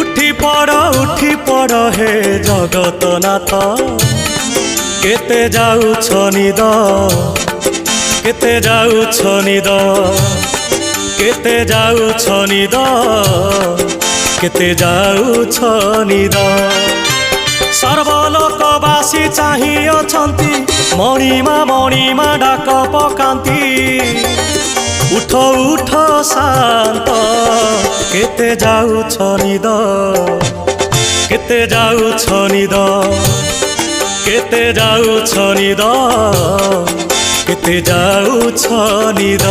उठी पड़ हे जगतनाथ केते जाउछ निद केते जाउछ निद केते जाउछ निद केते जाउछ निद सर्वलोकवासी चाहि अछंती मणिमा डाक पकांती उठ उठ शांत केते जाउछ निद केते जाउछ निद केते जाउछ निद केते जाउछ निद।